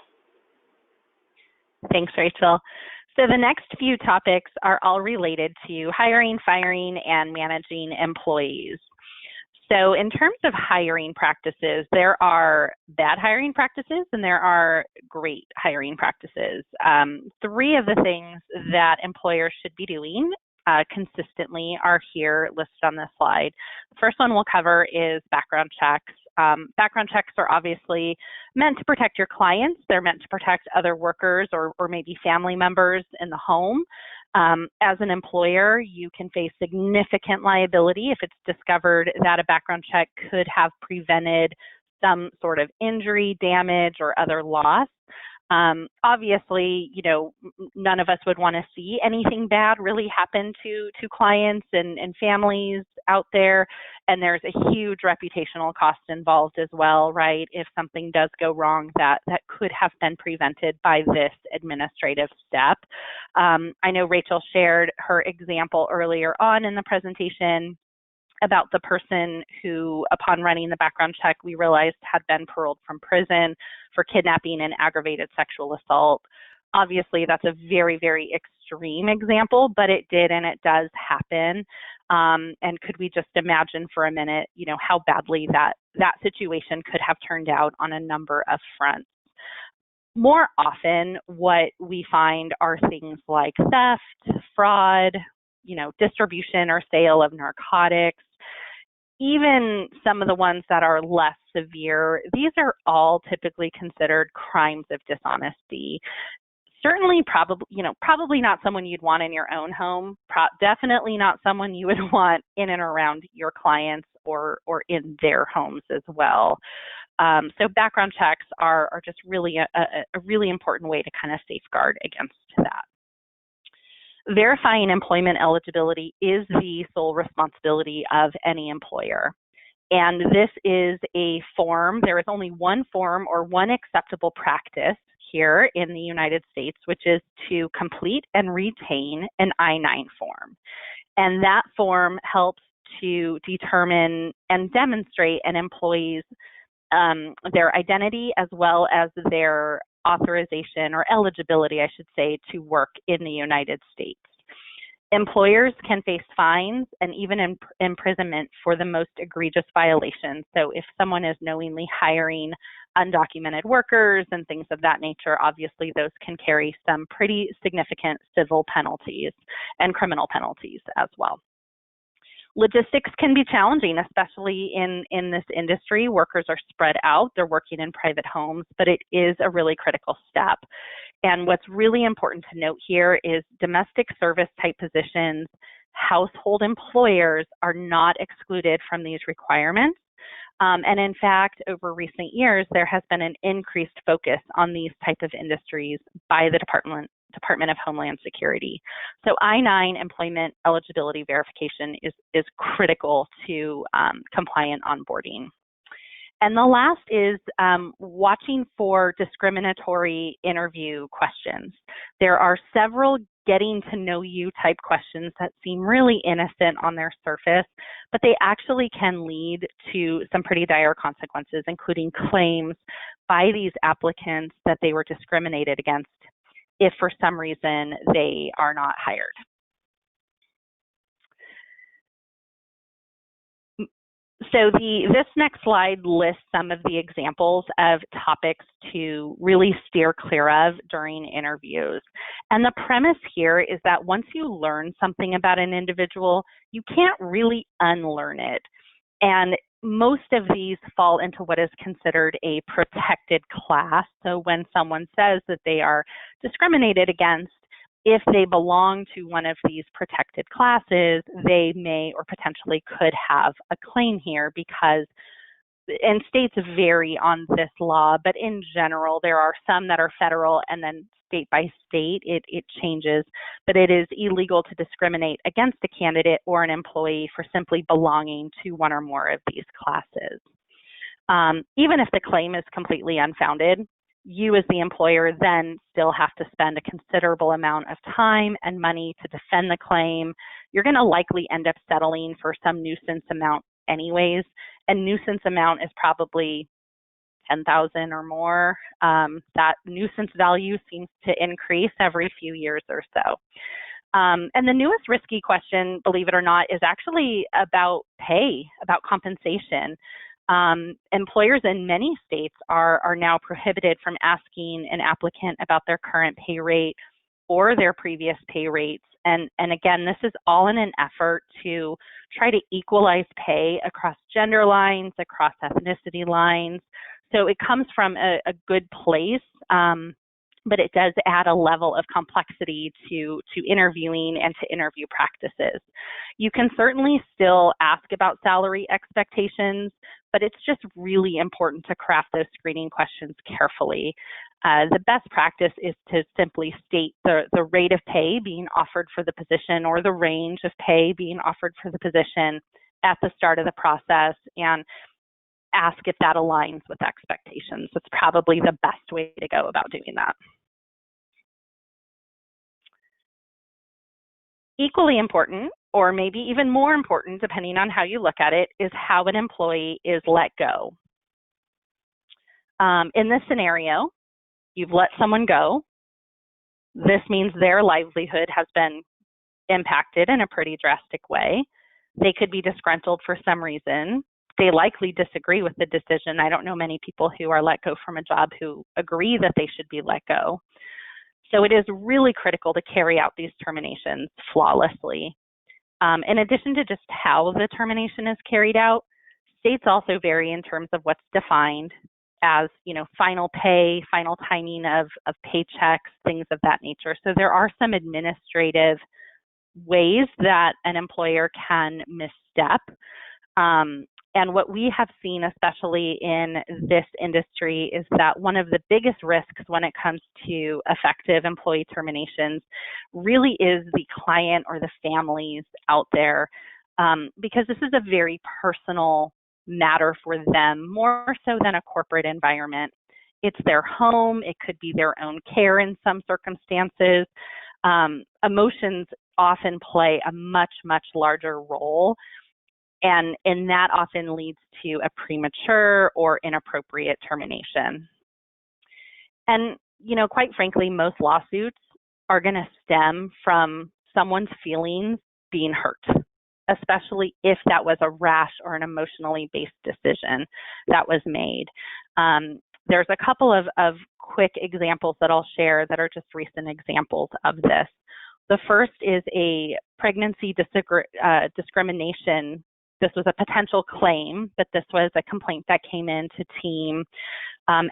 Thanks, Rachel. So the next few topics are all related to hiring, firing, and managing employees. So in terms of hiring practices, there are bad hiring practices and there are great hiring practices. 3 of the things that employers should be doing consistently are here listed on this slide. The first one we'll cover is background checks. Background checks are obviously meant to protect your clients. They're meant to protect other workers or maybe family members in the home. As an employer, you can face significant liability if it's discovered that a background check could have prevented some sort of injury, damage, or other loss. Obviously, none of us would want to see anything bad really happen to clients and families out there. And there's a huge reputational cost involved as well, right? If something does go wrong that could have been prevented by this administrative step. I know Rachel shared her example earlier on in the presentation about the person who, upon running the background check, we realized had been paroled from prison for kidnapping and aggravated sexual assault. Obviously, that's a very, very extreme example, but it did and it does happen. And could we just imagine for a minute, how badly that situation could have turned out on a number of fronts. More often, what we find are things like theft, fraud, distribution or sale of narcotics. Even some of the ones that are less severe, these are all typically considered crimes of dishonesty. Certainly, probably not someone you'd want in your own home. Definitely not someone you would want in and around your clients or in their homes as well. So background checks are just really a really important way to kind of safeguard against that. Verifying employment eligibility is the sole responsibility of any employer. And this is a form. There is only one form or one acceptable practice here in the United States, which is to complete and retain an I-9 form. And that form helps to determine and demonstrate an employee's their identity as well as their authorization or eligibility, I should say, to work in the United States. Employers can face fines and even imprisonment for the most egregious violations. So if someone is knowingly hiring undocumented workers and things of that nature, obviously those can carry some pretty significant civil penalties and criminal penalties as well. Logistics can be challenging, especially in this industry. Workers are spread out, they're working in private homes, but it is a really critical step. And what's really important to note here is domestic service type positions, household employers are not excluded from these requirements. And in fact, over recent years, there has been an increased focus on these type of industries by the Department of Homeland Security. So I-9 employment eligibility verification is critical to compliant onboarding. And the last is watching for discriminatory interview questions. There are several getting to know you type questions that seem really innocent on their surface, but they actually can lead to some pretty dire consequences, including claims by these applicants that they were discriminated against if for some reason they are not hired. So this next slide lists some of the examples of topics to really steer clear of during interviews. And the premise here is that once you learn something about an individual, you can't really unlearn it. And most of these fall into what is considered a protected class. So when someone says that they are discriminated against, if they belong to one of these protected classes, they may or potentially could have a claim here because, and states vary on this law, but in general, there are some that are federal and then state by state, it changes, but it is illegal to discriminate against a candidate or an employee for simply belonging to one or more of these classes. Even if the claim is completely unfounded, you as the employer then still have to spend a considerable amount of time and money to defend the claim. You're going to likely end up settling for some nuisance amount anyways, and nuisance amount is probably $10,000 or more. That nuisance value seems to increase every few years or so. And the newest risky question, believe it or not, is actually about pay, about compensation. Employers in many states are now prohibited from asking an applicant about their current pay rate or their previous pay rates. And again, this is all in an effort to try to equalize pay across gender lines, across ethnicity lines. So it comes from a good place, but it does add a level of complexity to interviewing and to interview practices. You can certainly still ask about salary expectations, but it's just really important to craft those screening questions carefully. The best practice is to simply state the rate of pay being offered for the position or the range of pay being offered for the position at the start of the process and ask if that aligns with expectations. That's probably the best way to go about doing that. Equally important, or maybe even more important, depending on how you look at it, is how an employee is let go. In this scenario, you've let someone go. This means their livelihood has been impacted in a pretty drastic way. They could be disgruntled for some reason. They likely disagree with the decision. I don't know many people who are let go from a job who agree that they should be let go. So it is really critical to carry out these terminations flawlessly. In addition to just how the termination is carried out, states also vary in terms of what's defined as, final pay, final timing of paychecks, things of that nature. So there are some administrative ways that an employer can misstep. And what we have seen, especially in this industry, is that one of the biggest risks when it comes to effective employee terminations really is the client or the families out there, because this is a very personal matter for them, more so than a corporate environment. It's their home. It could be their own care in some circumstances. Emotions often play a much, much larger role. And that often leads to a premature or inappropriate termination. And, quite frankly, most lawsuits are going to stem from someone's feelings being hurt, especially if that was a rash or an emotionally based decision that was made. There's a couple of quick examples that I'll share that are just recent examples of this. The first is a pregnancy discrimination. This was a potential claim, but this was a complaint that came into team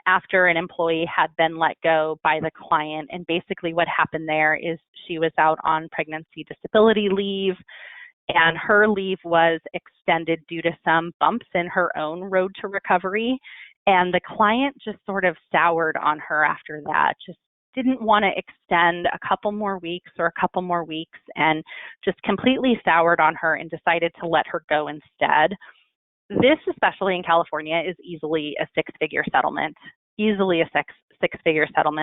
after an employee had been let go by the client. And basically what happened there is she was out on pregnancy disability leave, and her leave was extended due to some bumps in her own road to recovery. And the client just sort of soured on her after that, just didn't want to extend a couple more weeks, and just completely soured on her and decided to let her go instead. This, especially in California, is easily a six-figure settlement.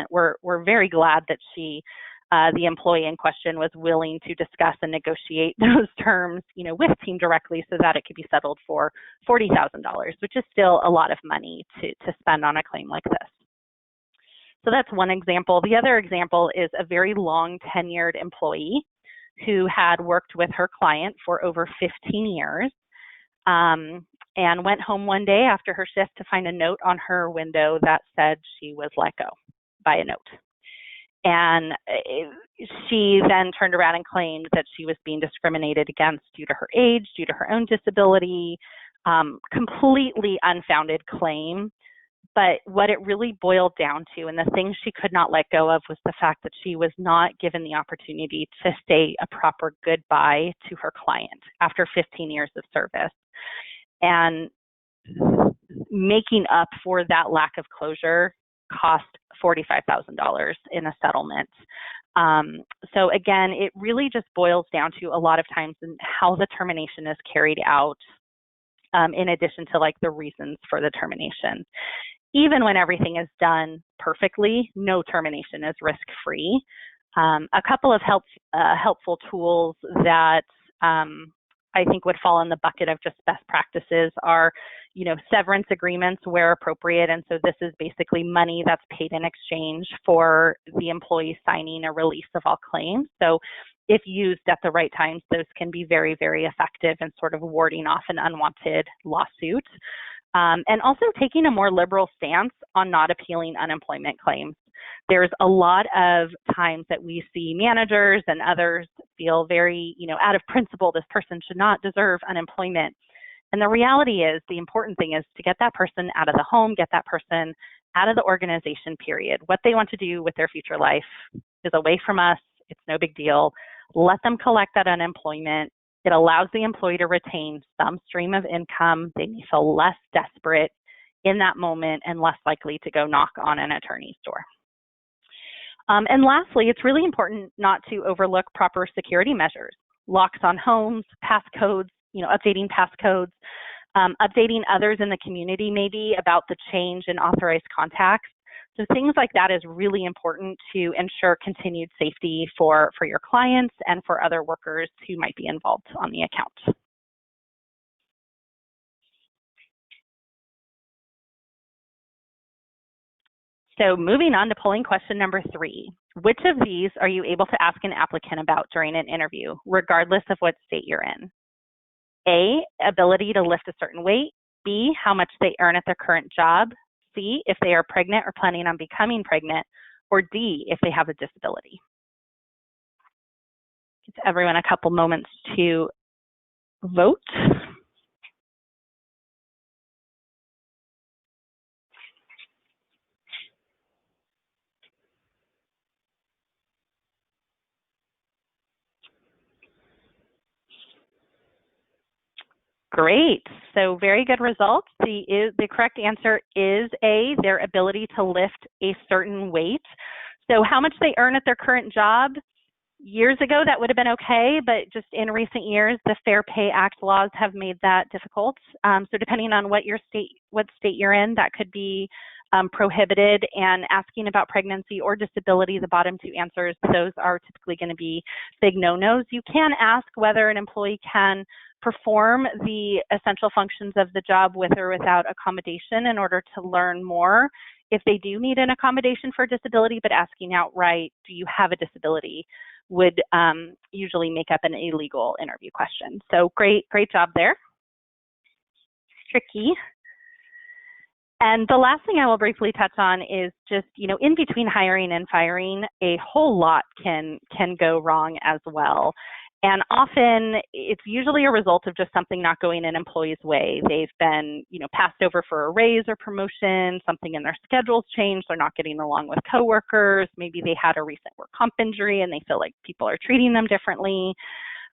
We're very glad that the employee in question, was willing to discuss and negotiate those terms, with team directly so that it could be settled for $40,000, which is still a lot of money to spend on a claim like this. So that's one example. The other example is a very long tenured employee who had worked with her client for over 15 years and went home one day after her shift to find a note on her window that said she was let go by a note. And she then turned around and claimed that she was being discriminated against due to her age, due to her own disability, completely unfounded claim. But what it really boiled down to, and the thing she could not let go of, was the fact that she was not given the opportunity to say a proper goodbye to her client after 15 years of service. And making up for that lack of closure cost $45,000 in a settlement. So again, it really just boils down to a lot of times in how the termination is carried out, in addition to the reasons for the termination. Even when everything is done perfectly, no termination is risk-free. A couple of helpful tools that I think would fall in the bucket of just best practices are, severance agreements where appropriate. And so this is basically money that's paid in exchange for the employee signing a release of all claims. So if used at the right times, those can be very, very effective in sort of warding off an unwanted lawsuit. And also taking a more liberal stance on not appealing unemployment claims. There's a lot of times that we see managers and others feel very, out of principle, this person should not deserve unemployment. And the reality is, the important thing is to get that person out of the home, get that person out of the organization, period. What they want to do with their future life is away from us. It's no big deal. Let them collect that unemployment. It allows the employee to retain some stream of income. They may feel less desperate in that moment and less likely to go knock on an attorney's door. And lastly, it's really important not to overlook proper security measures, locks on homes, passcodes, updating passcodes, updating others in the community maybe about the change in authorized contacts. So things like that is really important to ensure continued safety for your clients and for other workers who might be involved on the account. So moving on to polling question number 3. Which of these are you able to ask an applicant about during an interview, regardless of what state you're in? A, ability to lift a certain weight. B, how much they earn at their current job. C, if they are pregnant or planning on becoming pregnant. Or D, if they have a disability. Give everyone a couple moments to vote. Great. So very good results. The correct answer is A, their ability to lift a certain weight. So how much they earn at their current job, years ago that would have been okay, but just in recent years, the Fair Pay Act laws have made that difficult. So depending on what state you're in, that could be prohibited. And asking about pregnancy or disability, the bottom two answers, those are typically going to be big no-nos. You can ask whether an employee can perform the essential functions of the job with or without accommodation in order to learn more if they do need an accommodation for disability, but asking outright, do you have a disability, would usually make up an illegal interview question. So great job there. Tricky. And the last thing I will briefly touch on is just, in between hiring and firing, a whole lot can go wrong as well. And often it's usually a result of just something not going an employee's way. They've been, passed over for a raise or promotion, something in their schedules changed, they're not getting along with coworkers, maybe they had a recent work comp injury and they feel like people are treating them differently.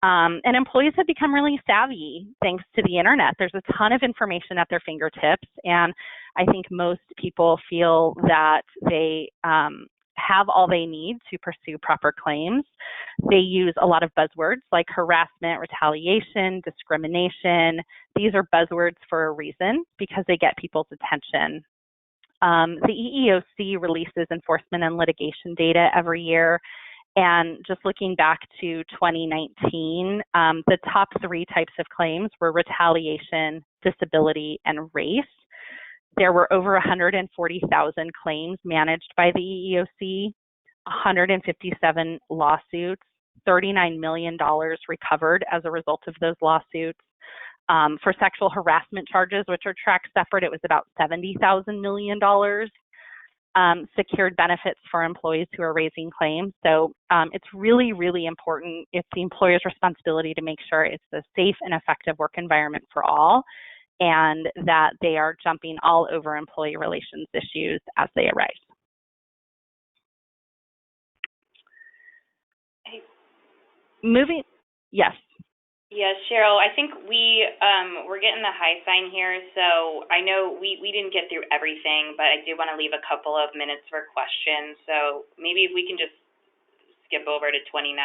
And employees have become really savvy thanks to the internet. There's a ton of information at their fingertips, and I think most people feel that they have all they need to pursue proper claims. They use a lot of buzzwords like harassment, retaliation, discrimination. These are buzzwords for a reason because they get people's attention. The EEOC releases enforcement and litigation data every year. And just looking back to 2019, the top three types of claims were retaliation, disability, and race. There were over 140,000 claims managed by the EEOC, 157 lawsuits, $39 million recovered as a result of those lawsuits. For sexual harassment charges, which are tracked separate, it was about $70,000 million. Secured benefits for employees who are raising claims. So it's really, really important. It's the employer's responsibility to make sure it's a safe and effective work environment for all, and that they are jumping all over employee relations issues as they arise. Yes. Yes, Cheryl, I think we're getting the high sign here, so I know we didn't get through everything, but I do want to leave a couple of minutes for questions, so maybe if we can just skip over to 29.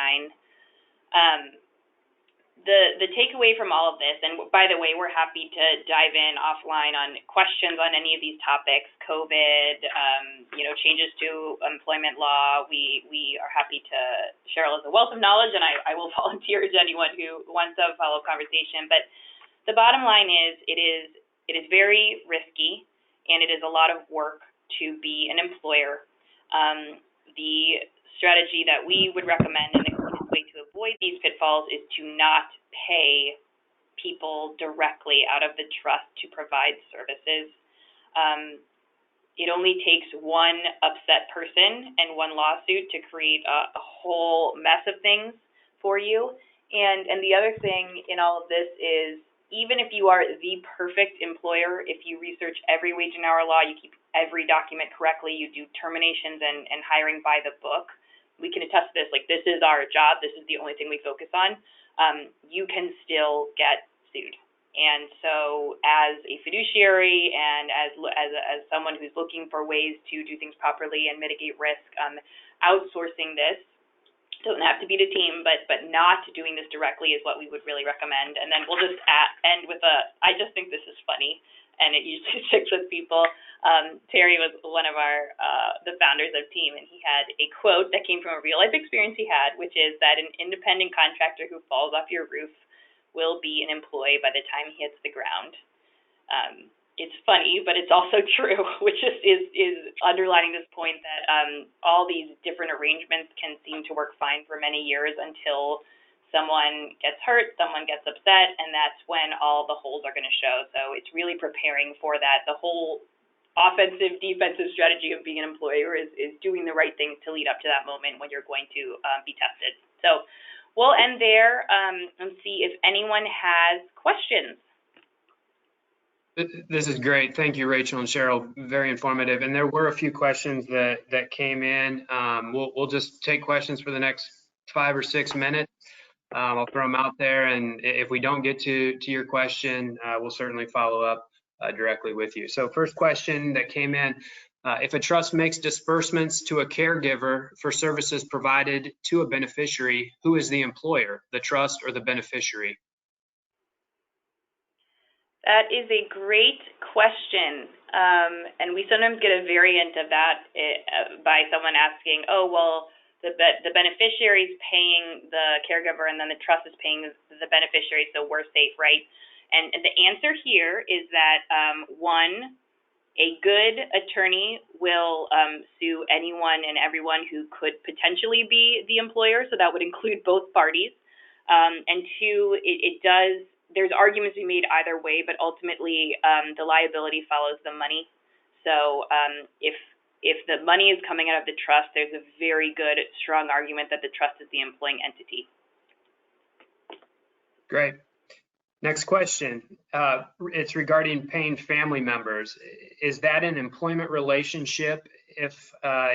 The takeaway from all of this, and by the way, we're happy to dive in offline on questions on any of these topics, COVID, changes to employment law. We are happy to, Cheryl is a wealth of knowledge, and I will volunteer to anyone who wants to follow conversation. But the bottom line is, it is very risky, and it is a lot of work to be an employer. The strategy that we would recommend and the quickest way to avoid these pitfalls is to not pay people directly out of the trust to provide services. It only takes one upset person and one lawsuit to create a whole mess of things for you. And the other thing in all of this is, even if you are the perfect employer, if you research every wage and hour law, you keep every document correctly, you do terminations and hiring by the book, we can attest to this, like, this is our job, this is the only thing we focus on, you can still get sued. And so as a fiduciary and as someone who's looking for ways to do things properly and mitigate risk, outsourcing this doesn't have to be the team, but not doing this directly is what we would really recommend. And then we'll just end with I just think this is funny, and it usually sticks with people. Terry was one of the founders of Team, and he had a quote that came from a real life experience he had, which is that an independent contractor who falls off your roof will be an employee by the time he hits the ground. It's funny, but it's also true, which is underlining this point that all these different arrangements can seem to work fine for many years until someone gets hurt, someone gets upset, and that's when all the holes are going to show. So it's really preparing for that. The whole offensive, defensive strategy of being an employer is doing the right things to lead up to that moment when you're going to be tested. So we'll end there and see if anyone has questions. This is great. Thank you, Rachel and Cheryl. Very informative. And there were a few questions that came in. We'll just take questions for the next 5 or 6 minutes. I'll throw them out there, and if we don't get to your question, we'll certainly follow up directly with you. So first question that came in, if a trust makes disbursements to a caregiver for services provided to a beneficiary, who is the employer, the trust or the beneficiary? That is a great question. And we sometimes get a variant of that by someone asking, oh, well, the beneficiary is paying the caregiver and then the trust is paying the beneficiary, so we're safe, right? And the answer here is that, one, a good attorney will sue anyone and everyone who could potentially be the employer, so that would include both parties. And two, there's arguments to be made either way, but ultimately the liability follows the money. So if the money is coming out of the trust, there's a very good, strong argument that the trust is the employing entity. Great. Next question. It's regarding paying family members. Is that an employment relationship if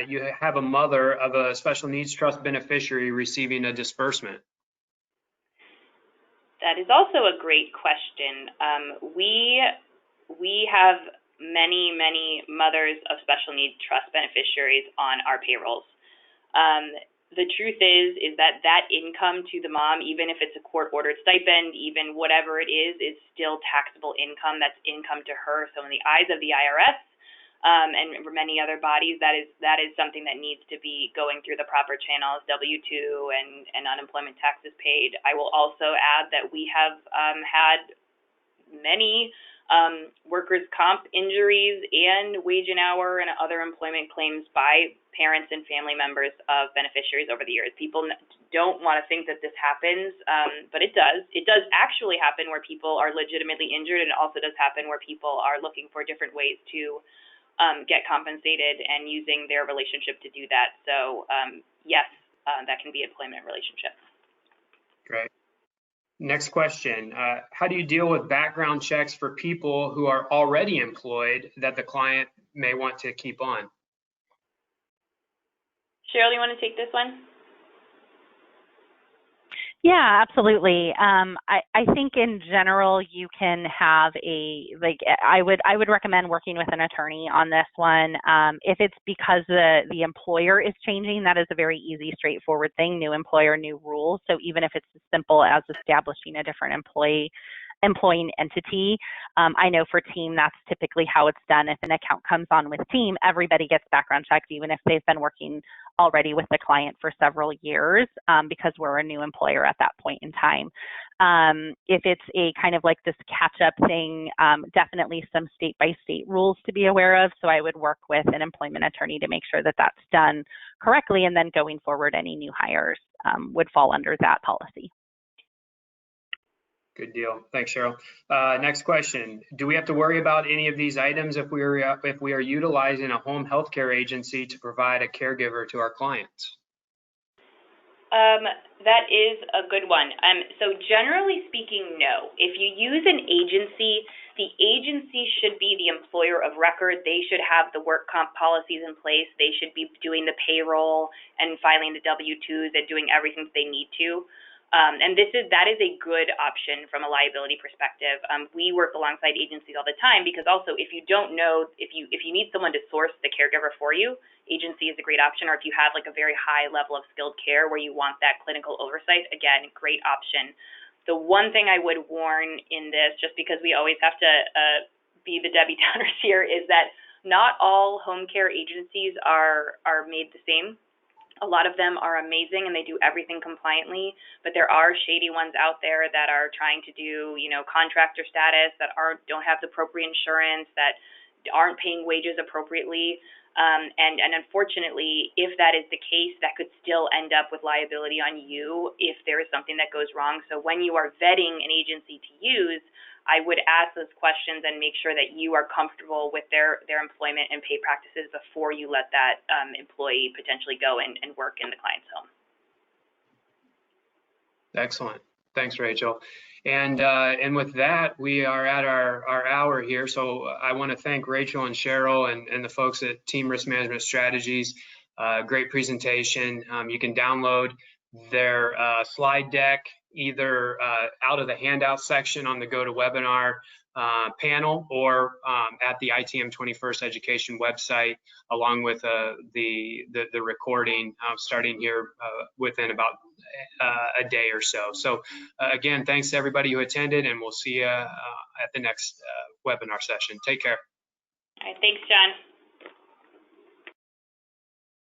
you have a mother of a special needs trust beneficiary receiving a disbursement? That is also a great question. We have many mothers of special needs trust beneficiaries on our payrolls. The truth is that income to the mom, even if it's a court-ordered stipend, even whatever it is still taxable income. That's income to her. So in the eyes of the IRS and for many other bodies, that is something that needs to be going through the proper channels, W-2 and unemployment taxes paid. I will also add that we have had many workers' comp injuries and wage and hour and other employment claims by parents and family members of beneficiaries over the years. People don't want to think that this happens, but it does. It does actually happen where people are legitimately injured, and it also does happen where people are looking for different ways to get compensated and using their relationship to do that. So yes, that can be an employment relationship. Great. Next question. How do you deal with background checks for people who are already employed that the client may want to keep on? Cheryl, you want to take this one? Yeah, absolutely. I think in general you can have I would recommend working with an attorney on this one. If it's because the employer is changing, that is a very easy, straightforward thing. New employer, new rules. So even if it's as simple as establishing a different employing entity. I know for team, that's typically how it's done. If an account comes on with team, everybody gets background checked, even if they've been working already with the client for several years, because we're a new employer at that point in time. If it's a kind of like this catch-up thing, definitely some state-by-state rules to be aware of. So I would work with an employment attorney to make sure that that's done correctly, and then going forward, any new hires would fall under that policy. Good deal. Thanks, Cheryl. Next question. Do we have to worry about any of these items if we are utilizing a home health care agency to provide a caregiver to our clients? That is a good one. So generally speaking, no. If you use an agency, the agency should be the employer of record. They should have the work comp policies in place. They should be doing the payroll and filing the W-2s and doing everything that they need to. And that is a good option from a liability perspective. We work alongside agencies all the time because also if you don't know, if you need someone to source the caregiver for you, agency is a great option. Or if you have like a very high level of skilled care where you want that clinical oversight, again, great option. The one thing I would warn in this, just because we always have to be the Debbie Downers here, is that not all home care agencies are made the same. A lot of them are amazing and they do everything compliantly, but there are shady ones out there that are trying to do, contractor status, that don't have the appropriate insurance, that aren't paying wages appropriately. And unfortunately, if that is the case, that could still end up with liability on you if there is something that goes wrong. So when you are vetting an agency to use, I would ask those questions and make sure that you are comfortable with their employment and pay practices before you let that employee potentially go and work in the client's home. Excellent. Thanks, Rachel. And with that, we are at our hour here. So I want to thank Rachel and Cheryl and the folks at Team Risk Management Strategies. Great presentation. You can download their slide deck either out of the handout section on the GoToWebinar panel or at the ITM 21st Education website, along with the recording starting here within about a day or so. So again, thanks to everybody who attended, and we'll see you at the next webinar session. Take care. All right, thanks, John.